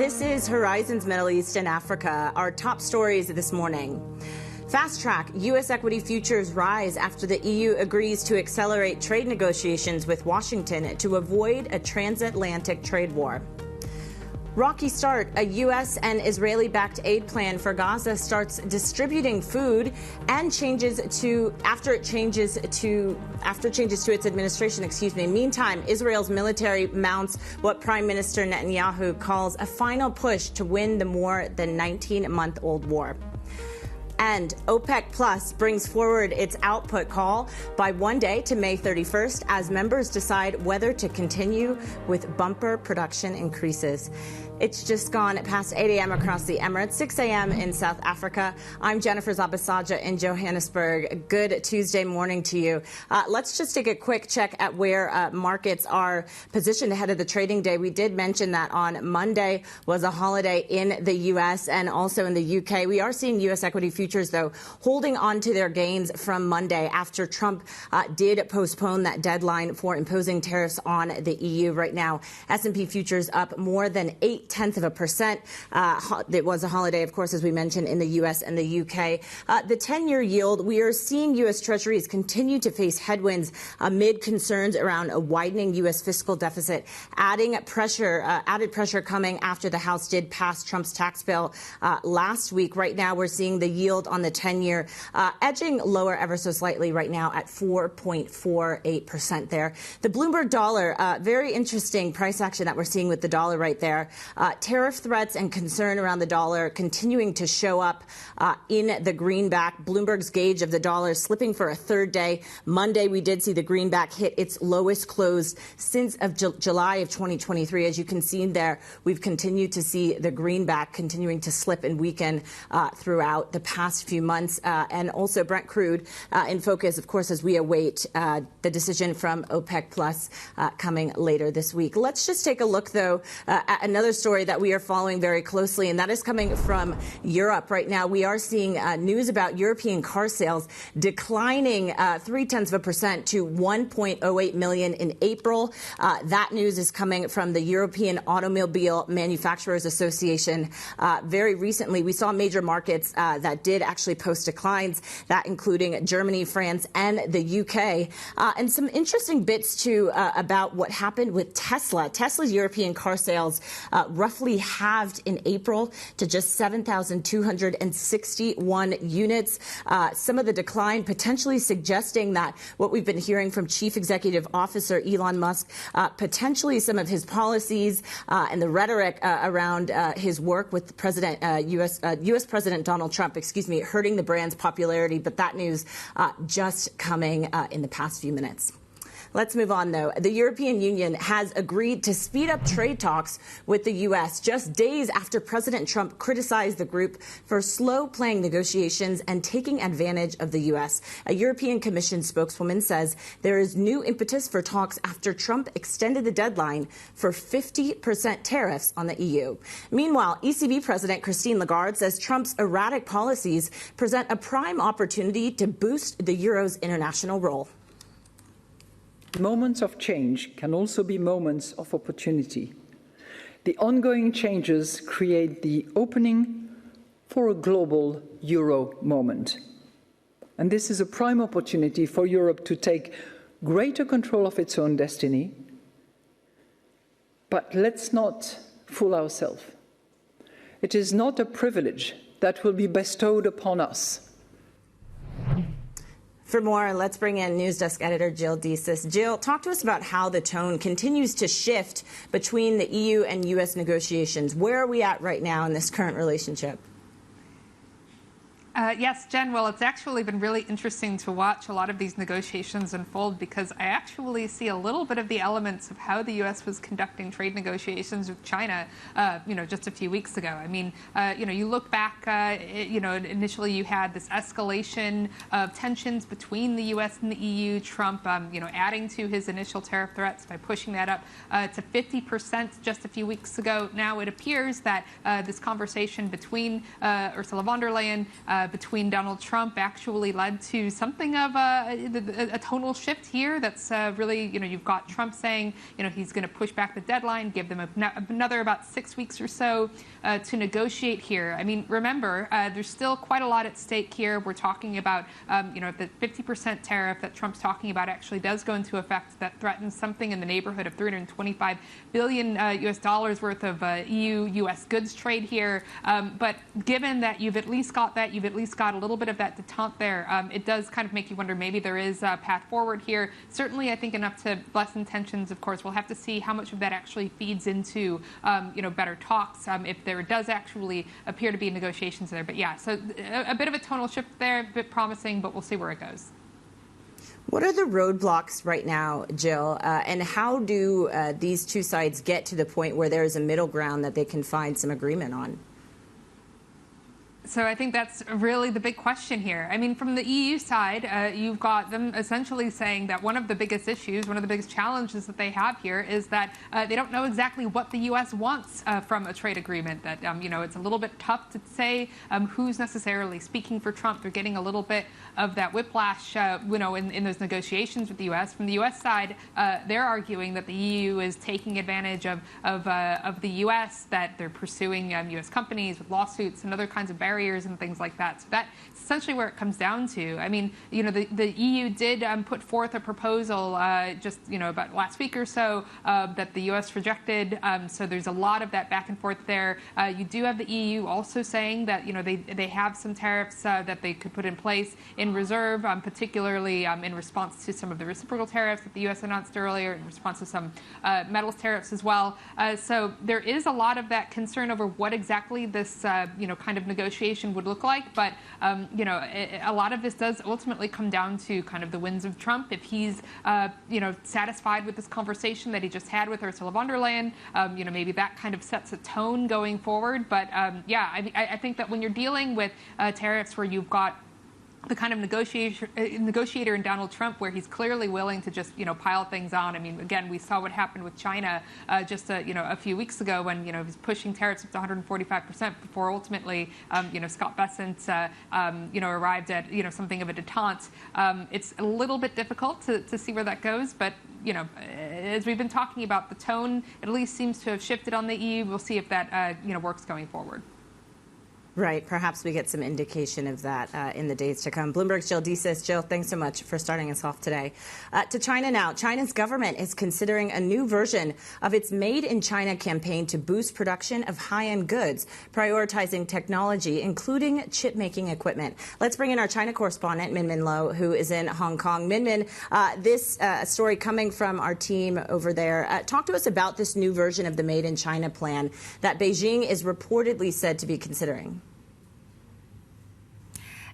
This is Horizons Middle East and Africa. Our top stories this morning. Fast track, U.S. equity futures rise after the EU agrees to accelerate trade negotiations with Washington to avoid a transatlantic trade war. Rocky start, a U.S. and Israeli-backed aid plan for Gaza starts distributing food and changes to changes to its administration. Meantime, Israel's military mounts what Prime Minister Netanyahu calls a final push to win the more than 19-month-old war. And OPEC Plus brings forward its output call by 1 day to May 31st as members decide whether to continue with bumper production increases. It's just gone past 8 a.m. across the Emirates, 6 a.m. in South Africa. I'm Jennifer Zabasaja in Johannesburg. Good Tuesday morning to you. Let's just take a quick check at where markets are positioned ahead of the trading day. We did mention that on Monday was a holiday in the U.S. and also in the U.K. We are seeing U.S. equity futures, though, holding on to their gains from Monday after Trump did postpone that deadline for imposing tariffs on the EU. Right now, S&P futures up more than 0.8%. It was a holiday, of course, as we mentioned, in the U.S. and the U.K. The 10-year yield, we are seeing U.S. Treasuries continue to face headwinds amid concerns around a widening U.S. fiscal deficit, added pressure coming after the House did pass Trump's tax bill last week. Right now, we're seeing the yield on the 10-year edging lower ever so slightly right now at 4.48% there. The Bloomberg dollar, very interesting price action that we're seeing with the dollar right there. Tariff threats and concern around the dollar continuing to show up in the greenback. Bloomberg's gauge of the dollar slipping for a third day. Monday, we did see the greenback hit its lowest close since of July of 2023. As you can see there, we've continued to see the greenback continuing to slip and weaken throughout the past few months. And also Brent crude in focus, of course, as we await the decision from OPEC Plus coming later this week. Let's just take a look, though, at another story that we are following very closely, and that is coming from Europe. Right now, we are seeing news about European car sales declining 0.3% to 1.08 million in April. That news is coming from the European Automobile Manufacturers Association. Very recently, we saw major markets that did actually post declines, that including Germany, France, and the UK. And some interesting bits, too, about what happened with Tesla. Tesla's European car sales roughly halved in April to just 7,261 units. Some of the decline potentially suggesting that what we've been hearing from Chief Executive Officer Elon Musk, potentially some of his policies and the rhetoric around his work with U.S. President Donald Trump, hurting the brand's popularity. But that news just coming in the past few minutes. Let's move on, though. The European Union has agreed to speed up trade talks with the U.S. just days after President Trump criticized the group for slow-playing negotiations and taking advantage of the U.S. A European Commission spokeswoman says there is new impetus for talks after Trump extended the deadline for 50% tariffs on the EU. Meanwhile, ECB President Christine Lagarde says Trump's erratic policies present a prime opportunity to boost the euro's international role. Moments of change can also be moments of opportunity. The ongoing changes create the opening for a global euro moment. And this is a prime opportunity for Europe to take greater control of its own destiny. But let's not fool ourselves. It is not a privilege that will be bestowed upon us. For more, let's bring in News Desk editor Jill Desis. Jill, talk to us about how the tone continues to shift between the EU and U.S. negotiations. Where are we at right now in this current relationship? Yes, Jen. Well, it's actually been really interesting to watch a lot of these negotiations unfold because I actually see a little bit of the elements of how the U.S. was conducting trade negotiations with China, just a few weeks ago. I mean, you look back, initially you had this escalation of tensions between the U.S. and the EU, Trump, adding to his initial tariff threats by pushing that up to 50% just a few weeks ago. Now it appears that this conversation between Ursula von der Leyen, between Donald Trump actually led to something of a tonal shift here. That's really, you've got Trump saying, he's going to push back the deadline, give them another about 6 weeks or so to negotiate here. I mean, remember, there's still quite a lot at stake here. We're talking about, if the 50% tariff that Trump's talking about actually does go into effect, that threatens something in the neighborhood of $325 billion US dollars worth of EU-US goods trade here. But given that you've at least got that, you've at least got a little bit of that detente there, it does kind of make you wonder maybe there is a path forward here. Certainly, I think enough to lessen tensions. Of course, we'll have to see how much of that actually feeds into, better talks, if there does actually appear to be negotiations there. But yeah, so a bit of a tonal shift there, a bit promising, but we'll see where it goes. What are the roadblocks right now, Jill, and how do these two sides get to the point where there is a middle ground that they can find some agreement on? So I think that's really the big question here. I mean, from the EU side, you've got them essentially saying that one of the biggest issues, one of the biggest challenges that they have here is that they don't know exactly what the U.S. wants from a trade agreement. That, it's a little bit tough to say who's necessarily speaking for Trump. They're getting a little bit of that whiplash, in those negotiations with the U.S. From the U.S. side, they're arguing that the EU is taking advantage of the U.S., that they're pursuing U.S. companies with lawsuits and other kinds of barriers and things like that. So that's essentially where it comes down to. I mean, the EU did put forth a proposal about last week or so that the U.S. rejected. So there's a lot of that back and forth there. You do have the EU also saying that they have some tariffs that they could put in place in reserve, particularly in response to some of the reciprocal tariffs that the U.S. announced earlier, in response to some metals tariffs as well. So there is a lot of that concern over what exactly this kind of negotiation would look like. But a lot of this does ultimately come down to kind of the winds of Trump. If he's satisfied with this conversation that he just had with Ursula von der Leyen, maybe that kind of sets a tone going forward. But I think that when you're dealing with tariffs where you've got the kind of negotiator in Donald Trump, where he's clearly willing to just pile things on. I mean, again, we saw what happened with China just a few weeks ago when he was pushing tariffs up to 145% before ultimately Scott Bessent arrived at something of a detente. It's a little bit difficult to see where that goes, but as we've been talking about, the tone at least seems to have shifted on the EU. We'll see if that works going forward. Right. Perhaps we get some indication of that in the days to come. Bloomberg's Jill Desis. Jill, thanks so much for starting us off today. To China now. China's government is considering a new version of its Made in China campaign to boost production of high-end goods, prioritizing technology, including chip-making equipment. Let's bring in our China correspondent, Minmin Lo, who is in Hong Kong. Minmin, this story coming from our team over there. Talk to us about this new version of the Made in China plan that Beijing is reportedly said to be considering.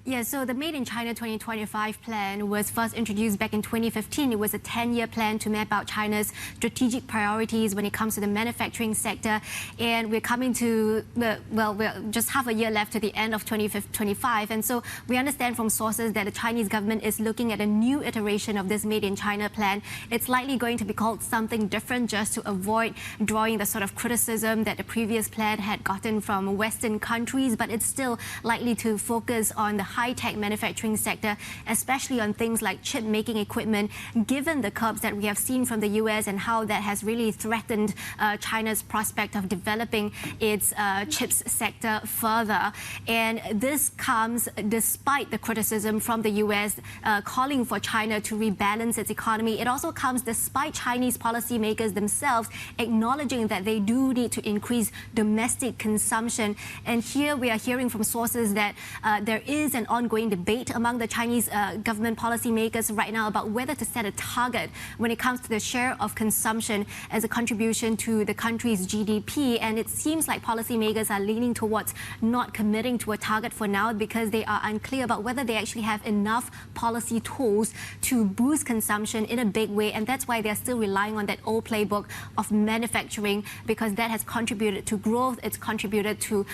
Yeah, so the Made in China 2025 plan was first introduced back in 2015. It was a 10-year plan to map out China's strategic priorities when it comes to the manufacturing sector. And we're coming to, we're just half a year left to the end of 2025. And so we understand from sources that the Chinese government is looking at a new iteration of this Made in China plan. It's likely going to be called something different just to avoid drawing the sort of criticism that the previous plan had gotten from Western countries. But it's still likely to focus on the high-tech manufacturing sector, especially on things like chip-making equipment, given the curbs that we have seen from the U.S. and how that has really threatened China's prospect of developing its chips sector further. And this comes despite the criticism from the U.S. Calling for China to rebalance its economy. It also comes despite Chinese policymakers themselves acknowledging that they do need to increase domestic consumption. And here we are hearing from sources that there is an ongoing debate among the Chinese government policymakers right now about whether to set a target when it comes to the share of consumption as a contribution to the country's GDP. And it seems like policymakers are leaning towards not committing to a target for now because they are unclear about whether they actually have enough policy tools to boost consumption in a big way. And that's why they're still relying on that old playbook of manufacturing, because that has contributed to growth. It's contributed to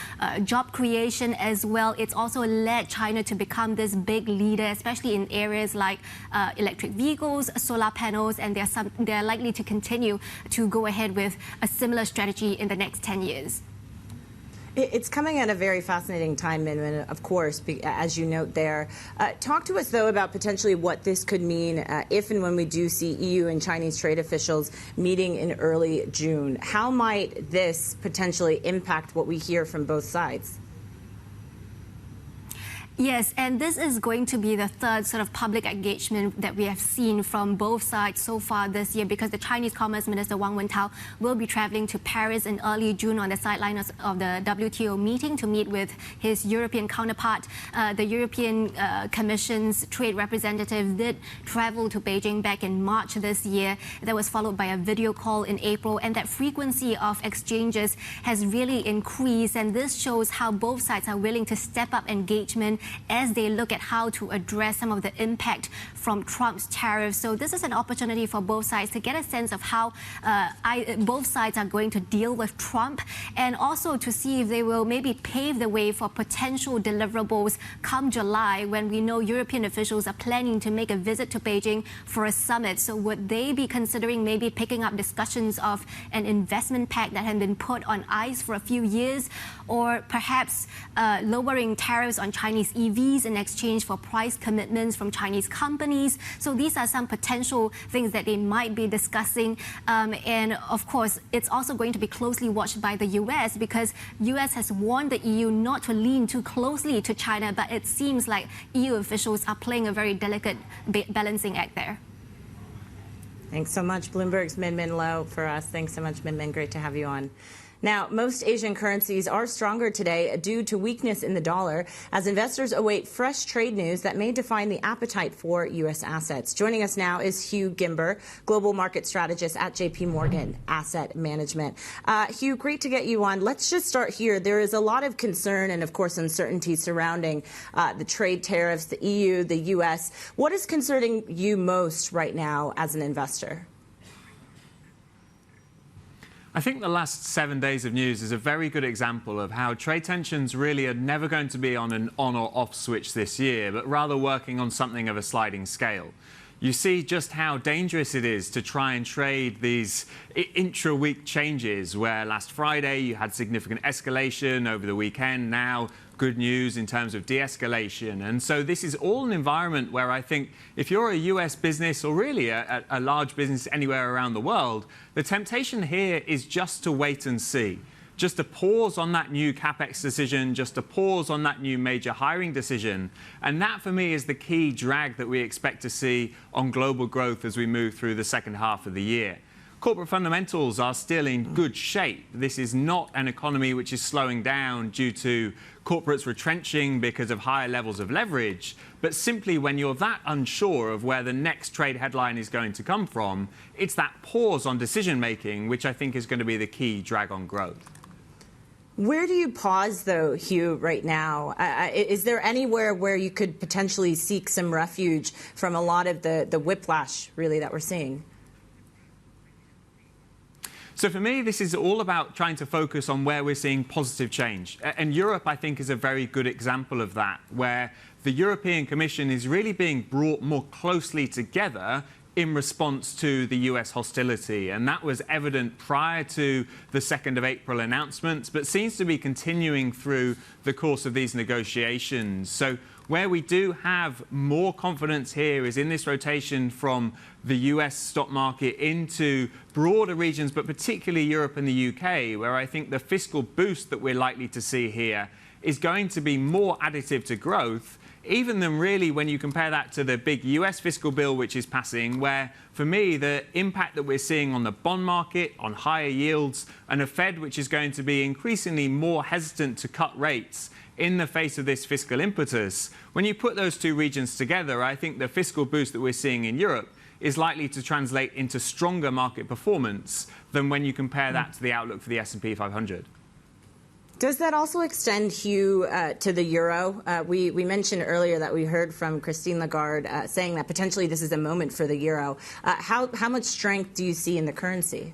job creation as well. It's also led China to become this big leader, especially in areas like electric vehicles, solar panels, and they're likely to continue to go ahead with a similar strategy in the next 10 years. It's coming at a very fascinating time, Min, of course, as you note there. Talk to us, though, about potentially what this could mean if and when we do see EU and Chinese trade officials meeting in early June. How might this potentially impact what we hear from both sides? Yes, and this is going to be the third sort of public engagement that we have seen from both sides so far this year, because the Chinese Commerce Minister Wang Wentao will be traveling to Paris in early June on the sidelines of the WTO meeting to meet with his European counterpart. The European Commission's trade representative did travel to Beijing back in March this year. That was followed by a video call in April, and that frequency of exchanges has really increased, and this shows how both sides are willing to step up engagement as they look at how to address some of the impact from Trump's tariffs. So this is an opportunity for both sides to get a sense of how both sides are going to deal with Trump, and also to see if they will maybe pave the way for potential deliverables come July, when we know European officials are planning to make a visit to Beijing for a summit. So would they be considering maybe picking up discussions of an investment pact that had been put on ice for a few years, or perhaps lowering tariffs on Chinese EVs in exchange for price commitments from Chinese companies? So these are some potential things that they might be discussing. And of course, it's also going to be closely watched by the US, because US has warned the EU not to lean too closely to China, but it seems like EU officials are playing a very delicate balancing act there. Thanks so much. Bloomberg's Min Lo for us. Thanks so much, Min. Great to have you on. Now, most Asian currencies are stronger today due to weakness in the dollar, as investors await fresh trade news that may define the appetite for U.S. assets. Joining us now is Hugh Gimber, global market strategist at JPMorgan Asset Management. Hugh, great to get you on. Let's just start here. There is a lot of concern and, of course, uncertainty surrounding the trade tariffs, the EU, the U.S. What is concerning you most right now as an investor? I think the last 7 days of news is a very good example of how trade tensions really are never going to be on an on or off switch this year, but rather working on something of a sliding scale. You see just how dangerous it is to try and trade these intra-week changes, where last Friday you had significant escalation, over the weekend now good news in terms of de-escalation. And so this is all an environment where I think if you're a US business, or really a large business anywhere around the world, the temptation here is just to wait and see. Just a pause on that new CapEx decision, just a pause on that new major hiring decision. And that, for me, is the key drag that we expect to see on global growth as we move through the second half of the year. Corporate fundamentals are still in good shape. This is not an economy which is slowing down due to corporates retrenching because of higher levels of leverage, but simply when you're that unsure of where the next trade headline is going to come from, it's that pause on decision making which I think is going to be the key drag on growth. Where do you pause, though, Hugh, right now? Is there anywhere where you could potentially seek some refuge from a lot of the whiplash, really, that we're seeing? So for me, this is all about trying to focus on where we're seeing positive change. And Europe, I think, is a very good example of that, where the European Commission is really being brought more closely together in response to the US hostility. And that was evident prior to the 2nd of April announcements, but seems to be continuing through the course of these negotiations. So where we do have more confidence here is in this rotation from the US stock market into broader regions, but particularly Europe and the UK, where I think the fiscal boost that we're likely to see here is going to be more additive to growth, even than really when you compare that to the big US fiscal bill which is passing, where, for me, the impact that we're seeing on the bond market, on higher yields, and a Fed which is going to be increasingly more hesitant to cut rates in the face of this fiscal impetus. When you put those two regions together, I think the fiscal boost that we're seeing in Europe is likely to translate into stronger market performance than when you compare that to the outlook for the S&P 500. Does that also extend, Hugh, to the euro? We mentioned earlier that we heard from Christine Lagarde saying that potentially this is a moment for the euro. How much strength do you see in the currency?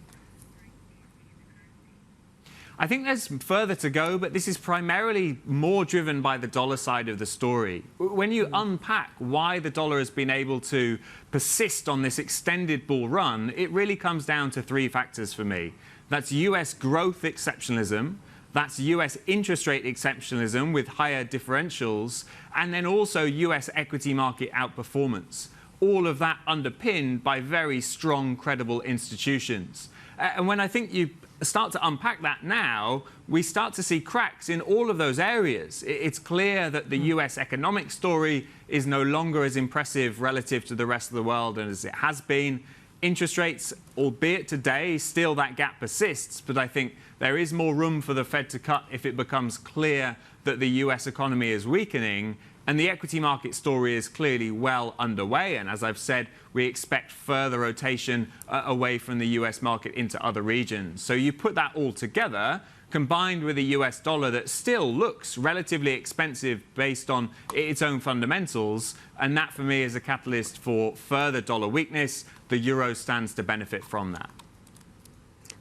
I think there's further to go, but this is primarily more driven by the dollar side of the story. When you unpack why the dollar has been able to persist on this extended bull run, it really comes down to three factors for me. That's US growth exceptionalism, That's US interest rate exceptionalism with higher differentials, and then also US equity market outperformance. All of that underpinned by very strong, credible institutions. And when I think you start to unpack that now, we start to see cracks in all of those areas. It's clear that the US economic story is no longer as impressive relative to the rest of the world as it has been. Interest rates, albeit today, still that gap persists, but I think there is more room for the Fed to cut if it becomes clear that the US economy is weakening. And the equity market story is clearly well underway. And as I've said, we expect further rotation away from the US market into other regions. So you put that all together, combined with a US dollar that still looks relatively expensive based on its own fundamentals. And that, for me, is a catalyst for further dollar weakness. The euro stands to benefit from that.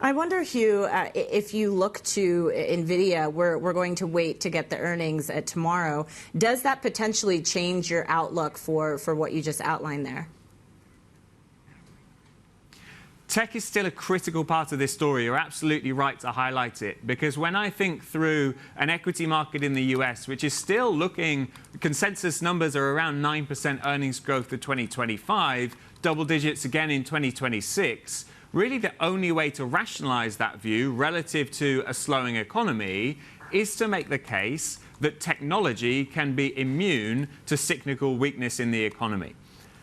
I wonder, Hugh, if you look to NVIDIA, we're going to wait to get the earnings tomorrow. Does that potentially change your outlook for what you just outlined there? Tech is still a critical part of this story. You're absolutely right to highlight it, because when I think through an equity market in the US, which is still looking, consensus numbers are around 9% earnings growth for 2025, double digits again in 2026, really the only way to rationalize that view relative to a slowing economy is to make the case that technology can be immune to cyclical weakness in the economy.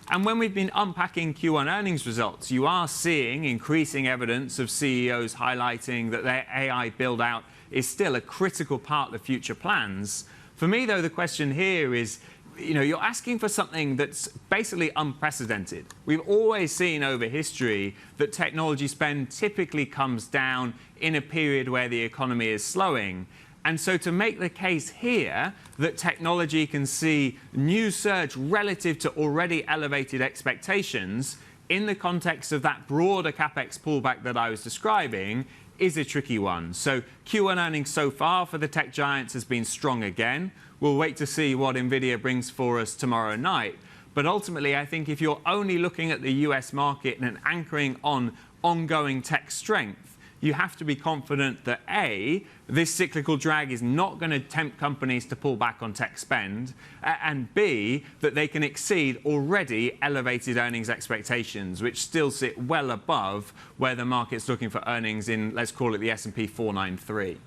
And when we've been unpacking Q1 earnings results, you are seeing increasing evidence of CEOs highlighting that their AI build-out is still a critical part of the future plans. For me, though, the question here is, you're asking for something that's basically unprecedented. We've always seen over history that technology spend typically comes down in a period where the economy is slowing. And so to make the case here that technology can see new surge relative to already elevated expectations in the context of that broader CapEx pullback that I was describing is a tricky one. So Q1 earnings so far for the tech giants has been strong again. We'll wait to see what NVIDIA brings for us tomorrow night. But ultimately, I think if you're only looking at the US market and anchoring on ongoing tech strength, you have to be confident that A, this cyclical drag is not going to tempt companies to pull back on tech spend, and B, that they can exceed already elevated earnings expectations, which still sit well above where the market's looking for earnings in, let's call it the S&P 493.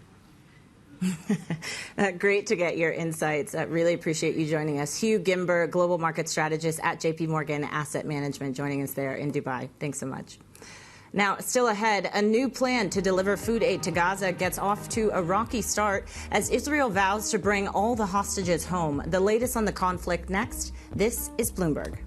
Great to get your insights. Really appreciate you joining us. Hugh Gimber, Global Market Strategist at JPMorgan Asset Management, joining us there in Dubai. Thanks so much. Now, still ahead, a new plan to deliver food aid to Gaza gets off to a rocky start as Israel vows to bring all the hostages home. The latest on the conflict next. This is Bloomberg.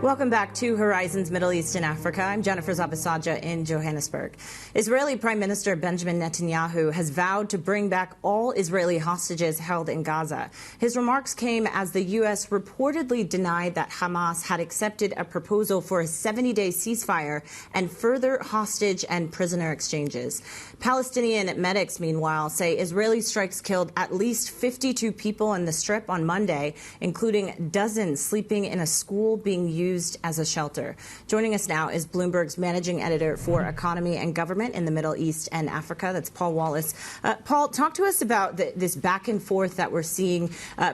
Welcome back to Horizons Middle East and Africa. I'm Jennifer Zabasaja in Johannesburg. Israeli Prime Minister Benjamin Netanyahu has vowed to bring back all Israeli hostages held in Gaza. His remarks came as the U.S. reportedly denied that Hamas had accepted a proposal for a 70-day ceasefire and further hostage and prisoner exchanges. Palestinian medics, meanwhile, say Israeli strikes killed at least 52 people in the Strip on Monday, including dozens sleeping in a school being used as a shelter. Joining us now is Bloomberg's managing editor for economy and government in the Middle East and Africa. That's Paul Wallace. Paul, talk to us about this back and forth that we're seeing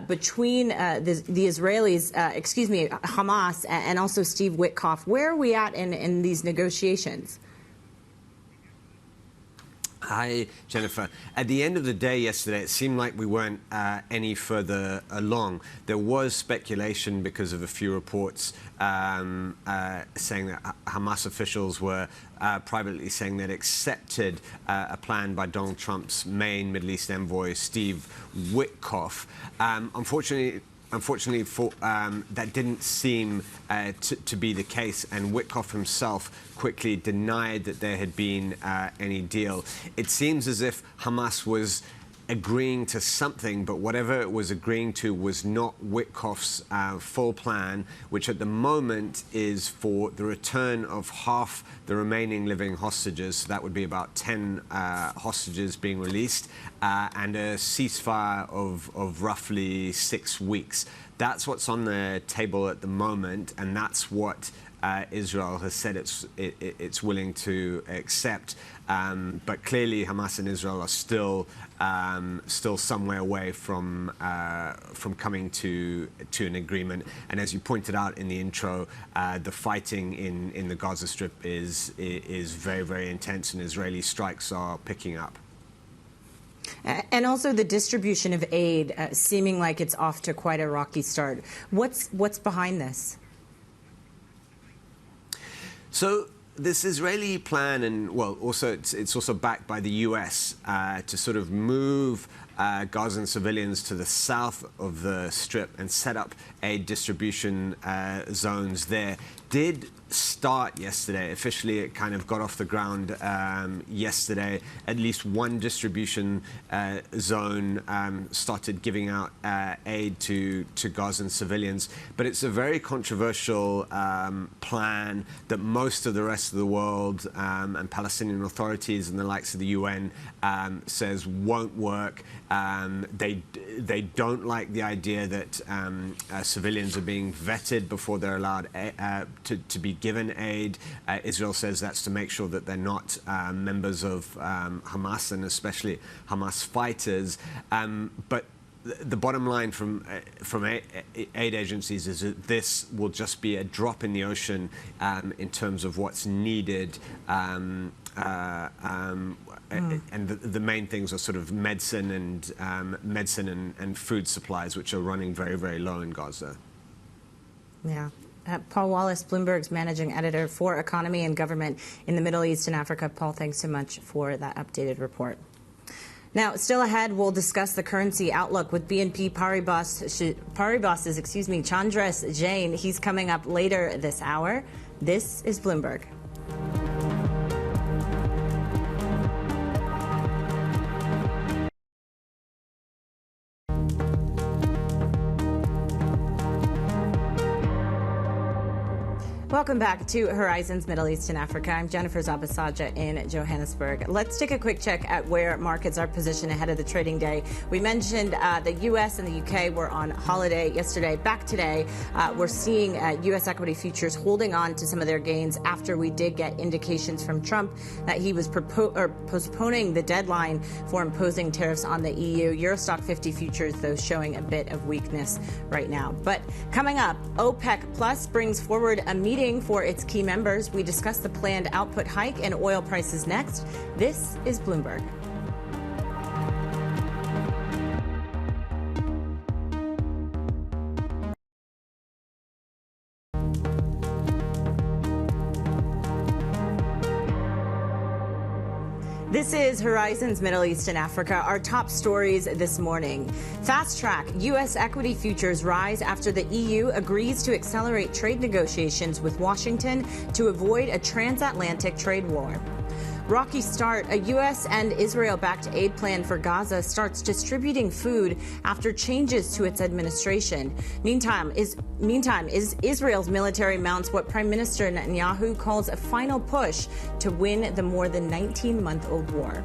between the Israelis, Hamas, and also Steve Witkoff. Where are we at in these negotiations? Hi, Jennifer. At the end of the day yesterday, it seemed like we weren't any further along. There was speculation because of a few reports saying that Hamas officials were privately saying they'd accepted a plan by Donald Trump's main Middle East envoy, Steve Witkoff. Unfortunately, that didn't seem to be the case, and Witkoff himself quickly denied that there had been any deal. It seems as if Hamas was agreeing to something, but whatever it was agreeing to was not Witkoff's full plan, which at the moment is for the return of half the remaining living hostages. So that would be about 10 hostages being released, and a ceasefire of roughly 6 weeks. That's what's on the table at the moment, and that's what Israel has said it's willing to accept. But clearly, Hamas and Israel are still some way away from coming to an agreement. And as you pointed out in the intro, the fighting in the Gaza Strip is very, very intense, and Israeli strikes are picking up. And also the distribution of aid seeming like it's off to quite a rocky start. What's behind this? So this Israeli plan, and well, also it's also backed by the U.S. To sort of move Gazan civilians to the south of the Strip and set up aid distribution zones there, did start yesterday. Officially, it kind of got off the ground yesterday. At least one distribution zone started giving out aid to Gazan civilians. But it's a very controversial plan that most of the rest of the world and Palestinian authorities and the likes of the UN says won't work. They don't like the idea that civilians are being vetted before they're allowed to be given aid. Israel says that's to make sure that they're not members of Hamas, and especially Hamas fighters. But the bottom line from aid agencies is that this will just be a drop in the ocean in terms of what's needed. And the main things are sort of medicine and food supplies, which are running very, very low in Gaza. Yeah. Paul Wallace, Bloomberg's managing editor for economy and government in the Middle East and Africa. Paul, thanks so much for that updated report. Now, still ahead, we'll discuss the currency outlook with BNP Paribas's, Chandresh Jain. He's coming up later this hour. This is Bloomberg. Welcome back to Horizons Middle East and Africa. I'm Jennifer Zabasaja in Johannesburg. Let's take a quick check at where markets are positioned ahead of the trading day. We mentioned the U.S. and the U.K. were on holiday yesterday. Back today, we're seeing U.S. equity futures holding on to some of their gains after we did get indications from Trump that he was postponing the deadline for imposing tariffs on the EU. Eurostock 50 futures, though, showing a bit of weakness right now. But coming up, OPEC Plus brings forward a meeting for its key members. We discuss the planned output hike and oil prices next. This is Bloomberg. This is Horizons Middle East and Africa. Our top stories this morning. Fast track, U.S. equity futures rise after the EU agrees to accelerate trade negotiations with Washington to avoid a transatlantic trade war. Rocky start. A U.S. and Israel-backed aid plan for Gaza starts distributing food after changes to its administration. Meantime, Israel's military mounts what Prime Minister Netanyahu calls a final push to win the more than 19-month-old war.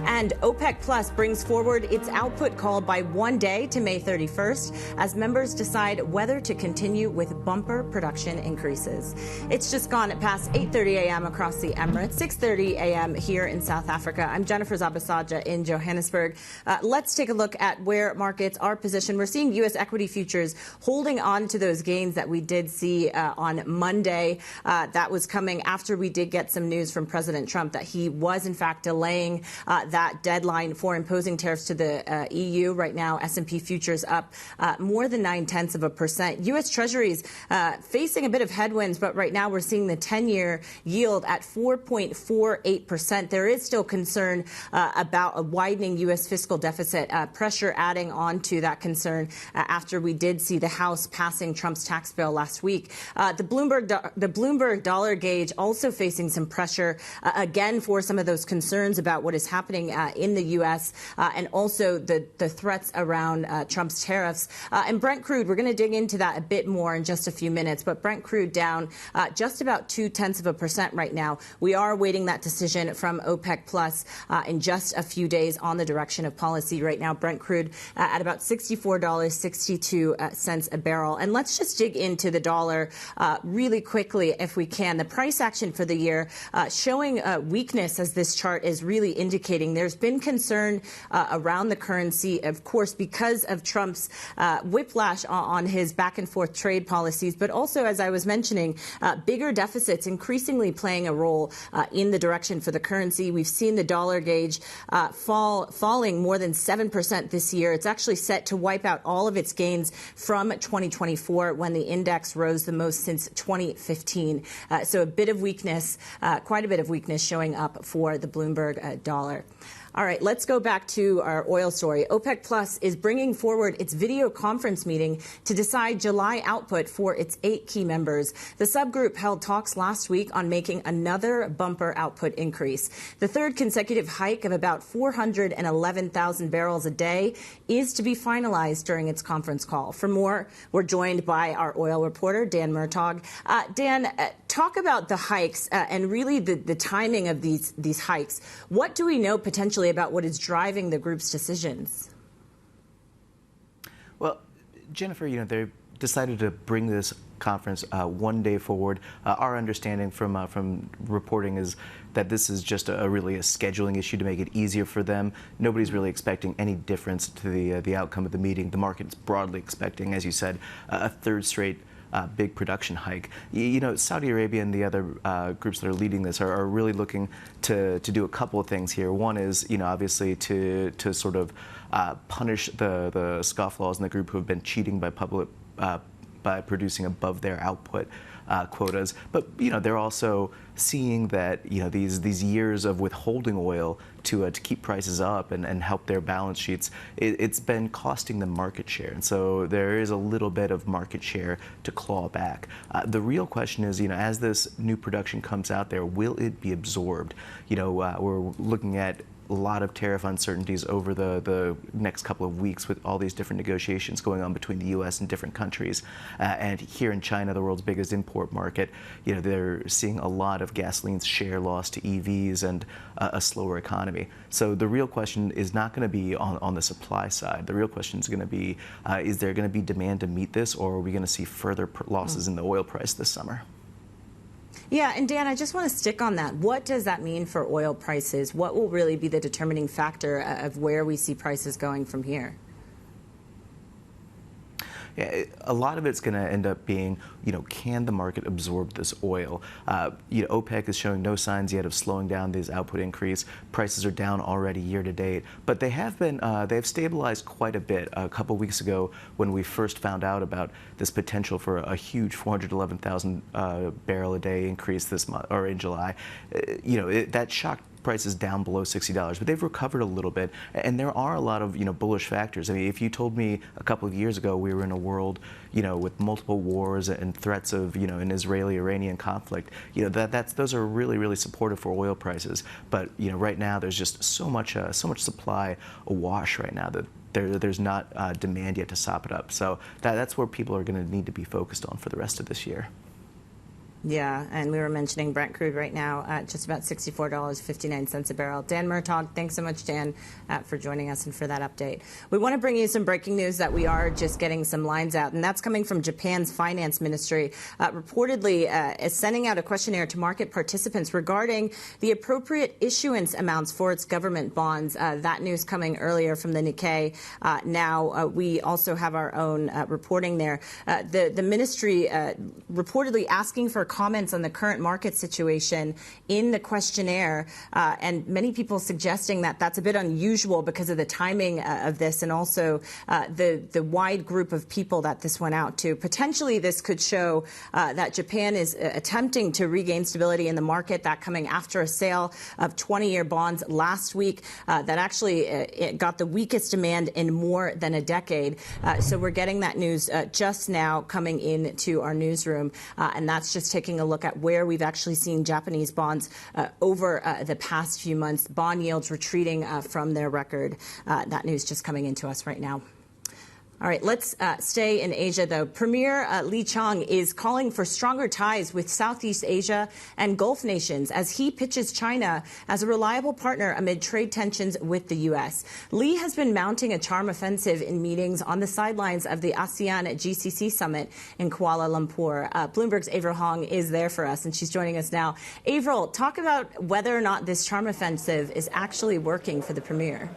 And OPEC Plus brings forward its output call by 1 day to May 31st as members decide whether to continue with bumper production increases. It's just gone past 8:30 a.m. across the Emirates, 6:30 a.m. here in South Africa. I'm Jennifer Zabasaja in Johannesburg. Let's take a look at where markets are positioned. We're seeing U.S. equity futures holding on to those gains that we did see on Monday. That was coming after we did get some news from President Trump that he was, in fact, delaying that deadline for imposing tariffs to the EU. Right now, S&P futures up more than 0.9%. U.S. Treasuries facing a bit of headwinds, but right now we're seeing the 10-year yield at 4.48%. 0.5%. There is still concern about a widening U.S. fiscal deficit, pressure adding on to that concern after we did see the House passing Trump's tax bill last week. The Bloomberg dollar gauge also facing some pressure, again, for some of those concerns about what is happening in the U.S. And also the threats around Trump's tariffs. And Brent crude, we're going to dig into that a bit more in just a few minutes, but Brent crude down just about 0.2% right now. We are awaiting that decision from OPEC Plus in just a few days on the direction of policy. Right now, Brent crude at about $64.62 a barrel. And let's just dig into the dollar really quickly if we can. The price action for the year showing weakness, as this chart is really indicating. There's been concern around the currency, of course, because of Trump's whiplash on his back and forth trade policies, but also, as I was mentioning, bigger deficits increasingly playing a role in the direction for the currency. We've seen the dollar gauge falling more than 7% this year. It's actually set to wipe out all of its gains from 2024, when the index rose the most since 2015. So a bit of weakness, quite a bit of weakness showing up for the Bloomberg dollar. All right, let's go back to our oil story. OPEC Plus is bringing forward its video conference meeting to decide July output for its 8 key members. The subgroup held talks last week on making another bumper output increase. The third consecutive hike of about 411,000 barrels a day is to be finalized during its conference call. For more, we're joined by our oil reporter, Dan Murtaugh. Dan, talk about the hikes and really the timing of these hikes. What do we know potentially about what is driving the group's decisions? Well, Jennifer, they decided to bring this conference one day forward. Our understanding from reporting is that this is just really a scheduling issue to make it easier for them. Nobody's really expecting any difference to the outcome of the meeting. The market's broadly expecting, as you said, a third straight big production hike. Saudi Arabia and the other groups that are leading this are really looking to do a couple of things here. One is, obviously to sort of punish the scofflaws in the group who have been cheating by producing above their output quotas. But they're also seeing that these years of withholding oil to keep prices up and help their balance sheets, it's been costing them market share. And so there is a little bit of market share to claw back. The real question is, as this new production comes out there, will it be absorbed? We're looking at a lot of tariff uncertainties over the next couple of weeks with all these different negotiations going on between the U.S. and different countries. And here in China, the world's biggest import market, they're seeing a lot of gasoline's share loss to EVs and a slower economy. So the real question is not going to be on the supply side. The real question is going to be, is there going to be demand to meet this, or are we going to see further losses in the oil price this summer? Yeah, and Dan, I just want to stick on that. What does that mean for oil prices? What will really be the determining factor of where we see prices going from here? Yeah, a lot of it's going to end up being, can the market absorb this oil? OPEC is showing no signs yet of slowing down this output increase. Prices are down already year to date, but they have stabilized quite a bit. A couple weeks ago, when we first found out about this potential for a huge 411,000 barrel a day increase this month or in July, that shocked prices down below $60, but they've recovered a little bit, and there are a lot of bullish factors. I mean, if you told me a couple of years ago we were in a world with multiple wars and threats of an Israeli-Iranian conflict, those are really supportive for oil prices. But right now there's just so much supply awash right now that there's not demand yet to sop it up. So that's where people are going to need to be focused on for the rest of this year. Yeah, and we were mentioning Brent crude right now at just about $64.59 a barrel. Dan Murtaugh, thanks so much, Dan, for joining us and for that update. We want to bring you some breaking news that we are just getting some lines out, and that's coming from Japan's finance ministry, reportedly is sending out a questionnaire to market participants regarding the appropriate issuance amounts for its government bonds. That news coming earlier from the Nikkei. Now we also have our own reporting there. The ministry reportedly asking for comments on the current market situation in the questionnaire, and many people suggesting that that's a bit unusual because of the timing of this and also the wide group of people that this went out to. Potentially, this could show that Japan is attempting to regain stability in the market, that coming after a sale of 20-year bonds last week that actually it got the weakest demand in more than a decade. So we're getting that news just now coming into our newsroom, and that's just taking a look at where we've actually seen Japanese bonds over the past few months, bond yields retreating from their record. That news just coming into us right now. All right, let's stay in Asia, though. Premier Li Qiang is calling for stronger ties with Southeast Asia and Gulf nations as he pitches China as a reliable partner amid trade tensions with the U.S. Li has been mounting a charm offensive in meetings on the sidelines of the ASEAN GCC summit in Kuala Lumpur. Bloomberg's Avril Hong is there for us, and she's joining us now. Avril, talk about whether or not this charm offensive is actually working for the premier.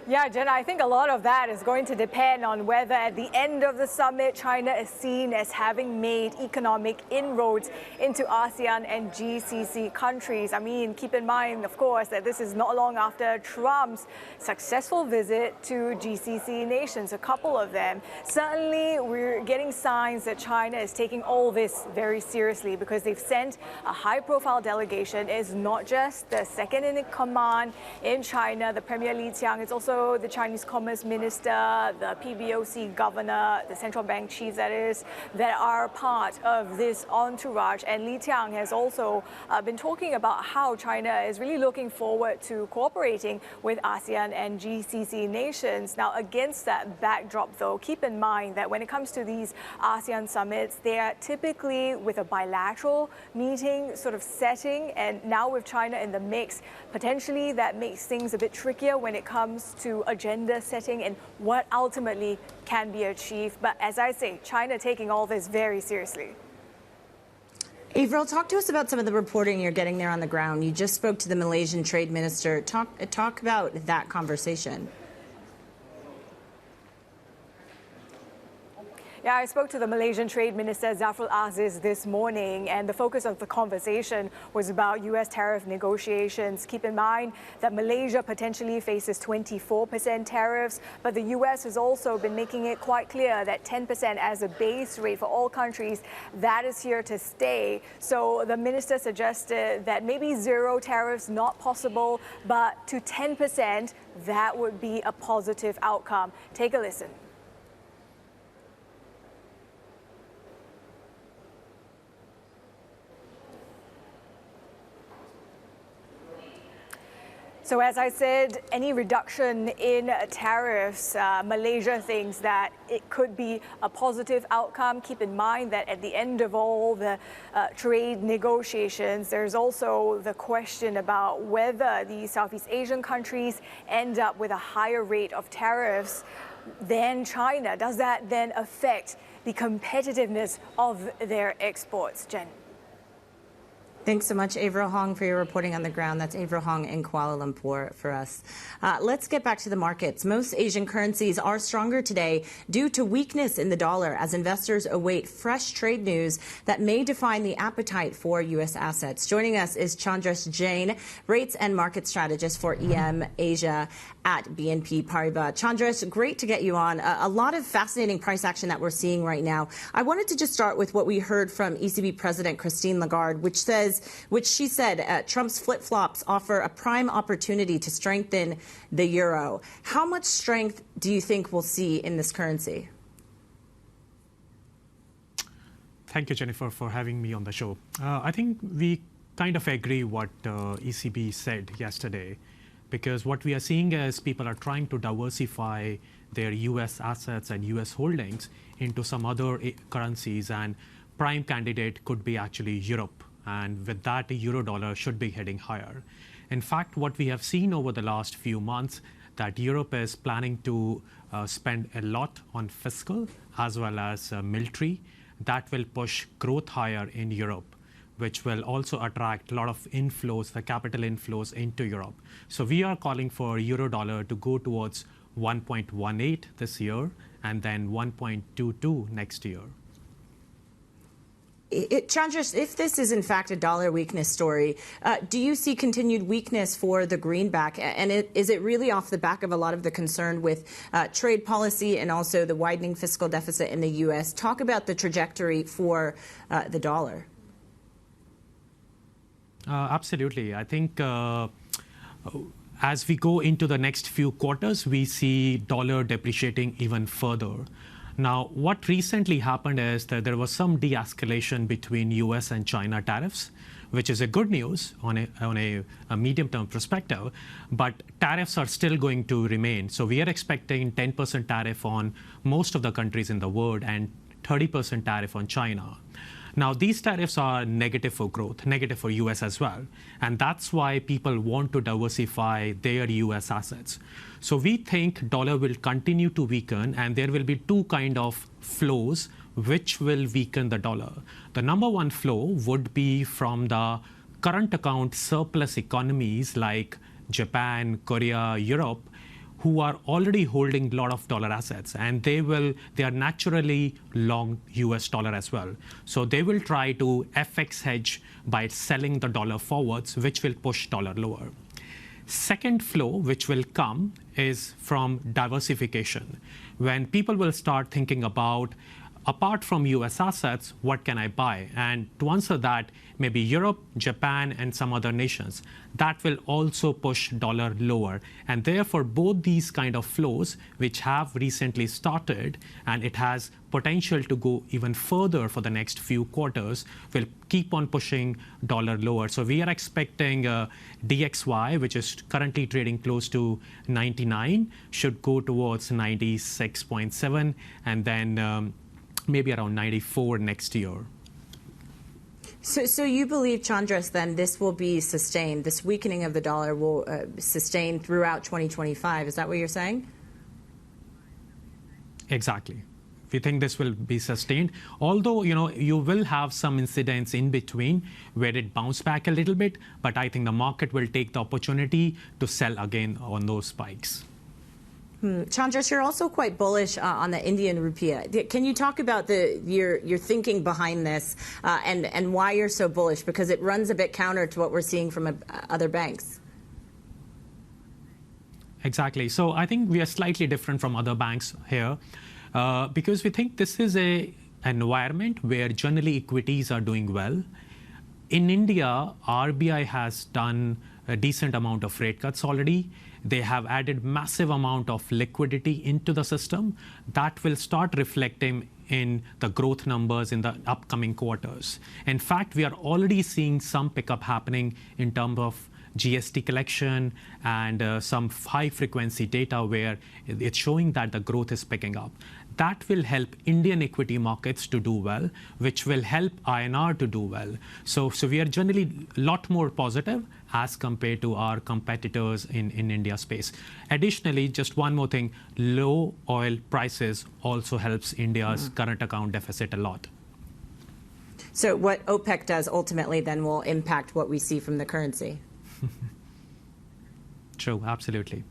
Yeah, Jenna, I think a lot of that is going to depend on whether at the end of the summit, China is seen as having made economic inroads into ASEAN and GCC countries. I mean, keep in mind, of course, that this is not long after Trump's successful visit to GCC nations, a couple of them. Certainly, we're getting signs that China is taking all this very seriously because they've sent a high-profile delegation. It's not just the second in command in China, the Premier Li Qiang. It's also the Chinese Commerce Minister, the PBOC governor, the central bank chief, that are part of this entourage. And Li Qiang has also been talking about how China is really looking forward to cooperating with ASEAN and GCC nations. Now, against that backdrop, though, keep in mind that when it comes to these ASEAN summits, they are typically with a bilateral meeting sort of setting. And now with China in the mix, potentially that makes things a bit trickier when it comes to agenda setting and what ultimately can be achieved. But as I say, China taking all this very seriously. Avril, talk to us about some of the reporting you're getting there on the ground. You just spoke to the Malaysian trade minister. Talk about that conversation. Yeah, I spoke to the Malaysian Trade Minister Zafrul Aziz this morning, and the focus of the conversation was about U.S. tariff negotiations. Keep in mind that Malaysia potentially faces 24% tariffs, but the U.S. has also been making it quite clear that 10% as a base rate for all countries, that is here to stay. So the minister suggested that maybe zero tariffs not possible, but to 10%, that would be a positive outcome. Take a listen. So as I said, any reduction in tariffs, Malaysia thinks that it could be a positive outcome. Keep in mind that at the end of all the trade negotiations, there's also the question about whether the Southeast Asian countries end up with a higher rate of tariffs than China. Does that then affect the competitiveness of their exports, Jen? Thanks so much, Avril Hong, for your reporting on the ground. That's Avril Hong in Kuala Lumpur for us. Let's get back to the markets. Most Asian currencies are stronger today due to weakness in the dollar as investors await fresh trade news that may define the appetite for U.S. assets. Joining us is Chandresh Jain, rates and market strategist for EM Asia at BNP Paribas. Chandresh, great to get you on. A lot of fascinating price action that we're seeing right now. I wanted to just start with what we heard from ECB President Christine Lagarde, which she said Trump's flip-flops offer a prime opportunity to strengthen the euro. How much strength do you think we'll see in this currency? Thank you, Jennifer, for having me on the show. I think we kind of agree what ECB said yesterday, because what we are seeing is people are trying to diversify their U.S. assets and U.S. holdings into some other currencies, and prime candidate could be actually Europe. And with that, the euro dollar should be heading higher. In fact, what we have seen over the last few months, that Europe is planning to spend a lot on fiscal as well as military. That will push growth higher in Europe, which will also attract a lot of inflows, the capital inflows into Europe. So we are calling for euro dollar to go towards 1.18 this year and then 1.22 next year. Chandresh, if this is in fact a dollar weakness story, do you see continued weakness for the greenback? And is it really off the back of a lot of the concern with trade policy and also the widening fiscal deficit in the U.S.? Talk about the trajectory for the dollar. Absolutely. I think as we go into the next few quarters, we see dollar depreciating even further. Now, what recently happened is that there was some de-escalation between U.S. and China tariffs, which is a good news on a medium-term perspective, but tariffs are still going to remain. So we are expecting 10% tariff on most of the countries in the world and 30% tariff on China. Now, these tariffs are negative for growth, negative for U.S. as well. And that's why people want to diversify their U.S. assets. So we think dollar will continue to weaken, and there will be two kind of flows which will weaken the dollar. The number one flow would be from the current account surplus economies like Japan, Korea, Europe, who are already holding a lot of dollar assets, and they are naturally long US dollar as well. So they will try to FX hedge by selling the dollar forwards, which will push dollar lower. Second flow, which will come, is from diversification. When people will start thinking about, apart from US assets, what can I buy? And to answer that, maybe Europe, Japan, and some other nations. That will also push dollar lower. And therefore, both these kind of flows, which have recently started, and it has potential to go even further for the next few quarters, will keep on pushing dollar lower. So we are expecting DXY, which is currently trading close to 99, should go towards 96.7, and then maybe around 94 next year. So you believe, Chandresh, then this will be sustained, this weakening of the dollar will sustain throughout 2025. Is that what you're saying? Exactly. We think this will be sustained. Although, you will have some incidents in between where it bounce back a little bit, but I think the market will take the opportunity to sell again on those spikes. Chandresh, you're also quite bullish on the Indian rupee. Can you talk about your thinking behind this and why you're so bullish? Because it runs a bit counter to what we're seeing from other banks. Exactly. So I think we are slightly different from other banks here because we think this is an environment where generally equities are doing well. In India, RBI has done a decent amount of rate cuts already. They have added massive amount of liquidity into the system that will start reflecting in the growth numbers in the upcoming quarters. In fact, we are already seeing some pickup happening in terms of GST collection and some high frequency data where it's showing that the growth is picking up. That will help Indian equity markets to do well, which will help INR to do well. So we are generally a lot more positive as compared to our competitors in India space. Additionally, just one more thing, low oil prices also helps India's current account deficit a lot. So what OPEC does ultimately then will impact what we see from the currency. True, absolutely.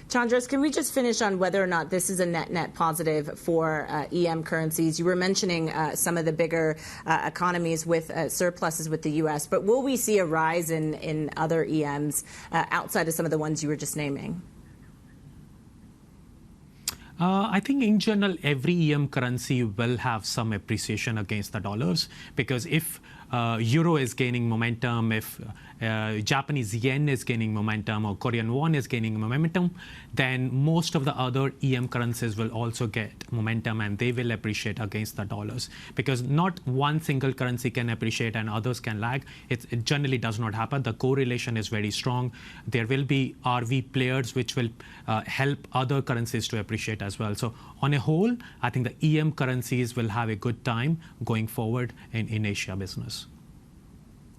Chandresh, can we just finish on whether or not this is a net positive for EM currencies? You were mentioning some of the bigger economies with surpluses with the U.S., but will we see a rise in other EMs outside of some of the ones you were just naming? I think in general, every EM currency will have some appreciation against the dollars because if euro is gaining momentum, if Japanese yen is gaining momentum or Korean won is gaining momentum, then most of the other EM currencies will also get momentum and they will appreciate against the dollars because not one single currency can appreciate and others can lag. It generally does not happen. The correlation is very strong. There will be RV players which will help other currencies to appreciate as well. So on a whole, I think the EM currencies will have a good time going forward in Asia business.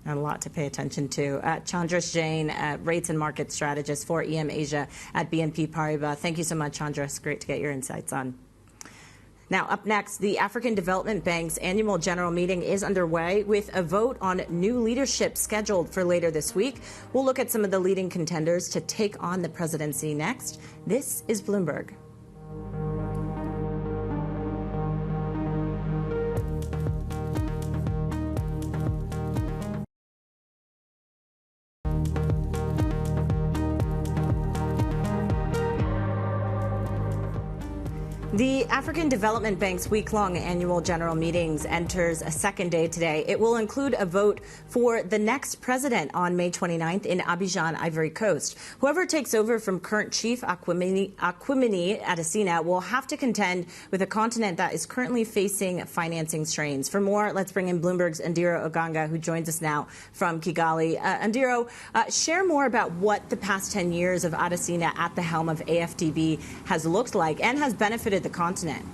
A lot to pay attention to. Chandresh Jain, rates and market strategist for EM Asia at BNP Paribas. Thank you so much, Chandresh. Great to get your insights on. Now, up next, the African Development Bank's annual general meeting is underway with a vote on new leadership scheduled for later this week. We'll look at some of the leading contenders to take on the presidency next. This is Bloomberg. The African Development Bank's week-long annual general meetings enters a second day today. It will include a vote for the next president on May 29th in Abidjan, Ivory Coast. Whoever takes over from current chief Akwemini Adesina will have to contend with a continent that is currently facing financing strains. For more, let's bring in Bloomberg's Ndiro Oganga, who joins us now from Kigali. Ndiro, share more about what the past 10 years of Adesina at the helm of AFDB has looked like and has benefited the continent.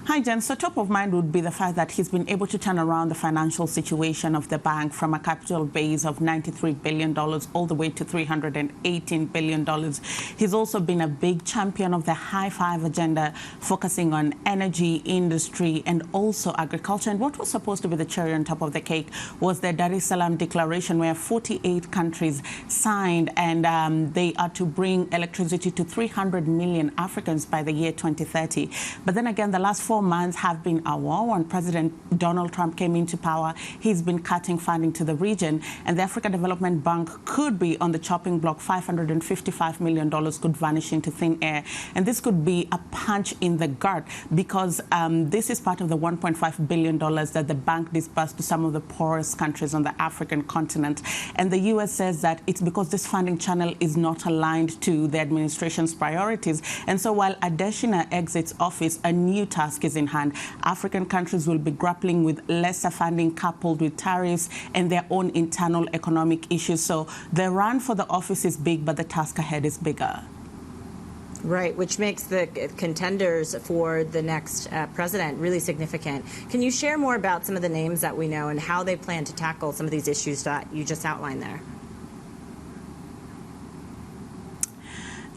Hi, Jen. So top of mind would be the fact that he's been able to turn around the financial situation of the bank from a capital base of $93 billion all the way to $318 billion. He's also been a big champion of the high five agenda, focusing on energy, industry, and also agriculture. And what was supposed to be the cherry on top of the cake was the Dar es Salaam Declaration, where 48 countries signed, and they are to bring electricity to 300 million Africans by the year 2030. But then again, the last 4 months have been a war. When President Donald Trump came into power, he's been cutting funding to the region, and the African Development Bank could be on the chopping block. $555 million could vanish into thin air, and this could be a punch in the gut because this is part of the $1.5 billion that the bank disbursed to some of the poorest countries on the African continent. And the U.S. says that it's because this funding channel is not aligned to the administration's priorities. And so while Adesina exits office, a new task is in hand. African countries will be grappling with lesser funding coupled with tariffs and their own internal economic issues. So the run for the office is big, but the task ahead is bigger. Right, which makes the contenders for the next president really significant. Can you share more about some of the names that we know and how they plan to tackle some of these issues that you just outlined there?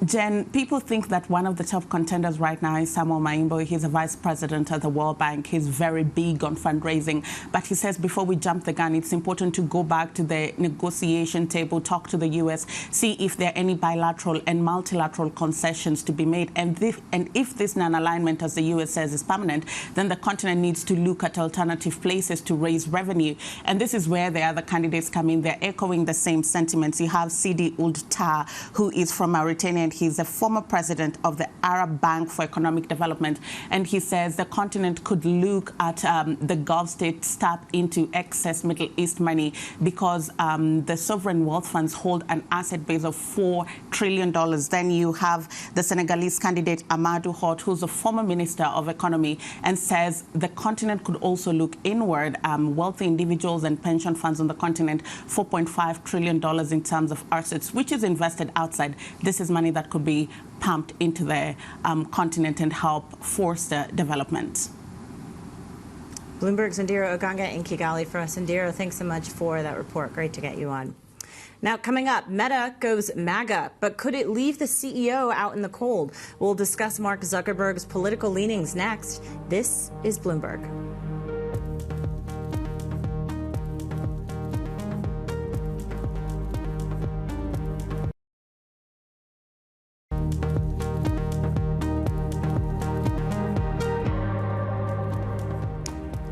Jen, people think that one of the top contenders right now is Samuel Maimbo. He's a vice president at the World Bank. He's very big on fundraising. But he says before we jump the gun, it's important to go back to the negotiation table, talk to the U.S., see if there are any bilateral and multilateral concessions to be made. And if this non-alignment, as the U.S. says, is permanent, then the continent needs to look at alternative places to raise revenue. And this is where the other candidates come in. They're echoing the same sentiments. You have Sidi Ould Tah, who is from Mauritania. He's a former president of the Arab Bank for Economic Development. And he says the continent could look at the Gulf states tap into excess Middle East money because the sovereign wealth funds hold an asset base of $4 trillion. Then you have the Senegalese candidate Amadou Hott, who's a former minister of economy, and says the continent could also look inward. Wealthy individuals and pension funds on the continent, $4.5 trillion in terms of assets, which is invested outside. This is money that could be pumped into the continent and help foster development. Bloomberg's Ndiro Oganga in Kigali for us. Ndiro, thanks so much for that report. Great to get you on. Now, coming up, Meta goes MAGA, but could it leave the CEO out in the cold? We'll discuss Mark Zuckerberg's political leanings next. This is Bloomberg.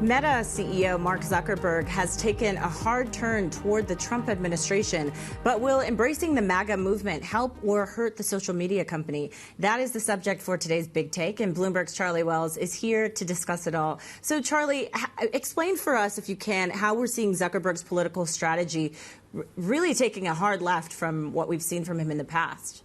Meta CEO Mark Zuckerberg has taken a hard turn toward the Trump administration, but will embracing the MAGA movement help or hurt the social media company? That is the subject for today's Big Take, and Bloomberg's Charlie Wells is here to discuss it all. So, Charlie, explain for us, if you can, how we're seeing Zuckerberg's political strategy really taking a hard left from what we've seen from him in the past.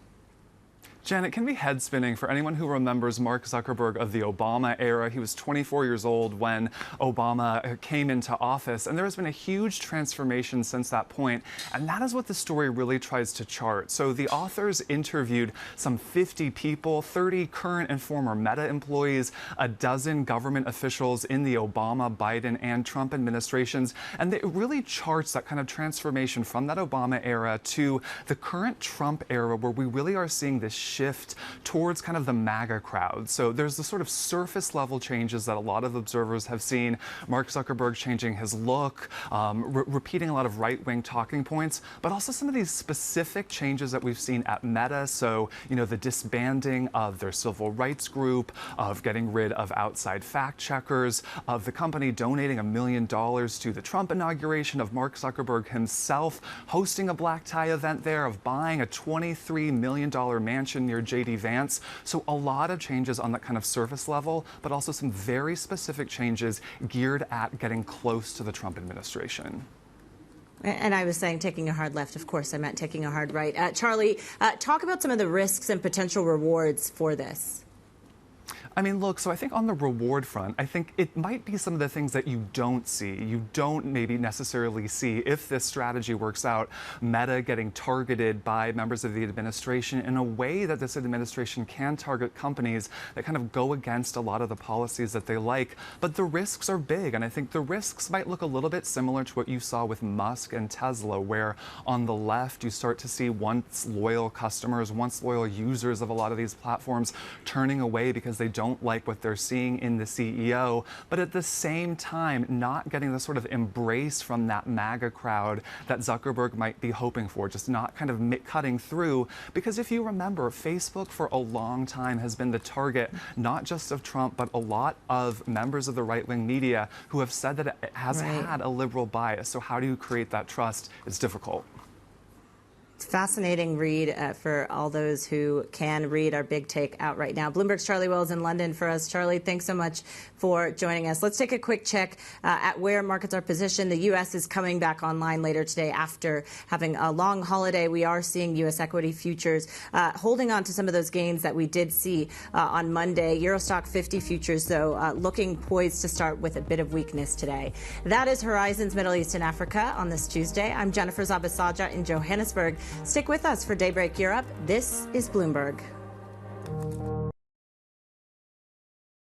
Jen, it can be head-spinning for anyone who remembers Mark Zuckerberg of the Obama era. He was 24 years old when Obama came into office, and there has been a huge transformation since that point, and that is what the story really tries to chart. So the authors interviewed some 50 people, 30 current and former Meta employees, a dozen government officials in the Obama, Biden, and Trump administrations, and it really charts that kind of transformation from that Obama era to the current Trump era, where we really are seeing this shift towards kind of the MAGA crowd. So there's the sort of surface level changes that a lot of observers have seen. Mark Zuckerberg changing his look, repeating a lot of right-wing talking points, but also some of these specific changes that we've seen at Meta. So, the disbanding of their civil rights group, of getting rid of outside fact checkers, of the company donating $1 million to the Trump inauguration, of Mark Zuckerberg himself hosting a black tie event there, of buying a $23 million mansion near J.D. Vance. So a lot of changes on that kind of surface level, but also some very specific changes geared at getting close to the Trump administration. And I was saying taking a hard left. Of course, I meant taking a hard right. Charlie, talk about some of the risks and potential rewards for this. I mean, look, so I think on the reward front, I think it might be some of the things that you don't see. You don't maybe necessarily see if this strategy works out, Meta getting targeted by members of the administration in a way that this administration can target companies that kind of go against a lot of the policies that they like. But the risks are big, and I think the risks might look a little bit similar to what you saw with Musk and Tesla, where on the left you start to see once loyal customers, once loyal users of a lot of these platforms turning away because they don't like what they're seeing in the CEO, but at the same time not getting the sort of embrace from that MAGA crowd that Zuckerberg might be hoping for, just not kind of cutting through. Because if you remember, Facebook for a long time has been the target not just of Trump, but a lot of members of the right-wing media who have said that it has had a liberal bias. So how do you create that trust? It's difficult. It's a fascinating read for all those who can read our big take out right now. Bloomberg's Charlie Wells in London for us. Charlie, thanks so much for joining us. Let's take a quick check at where markets are positioned. The U.S. is coming back online later today after having a long holiday. We are seeing U.S. equity futures holding on to some of those gains that we did see on Monday. Eurostock 50 futures, though, looking poised to start with a bit of weakness today. That is Horizons Middle East and Africa on this Tuesday. I'm Jennifer Zabasaja in Johannesburg. Stick with us for Daybreak Europe. This is Bloomberg.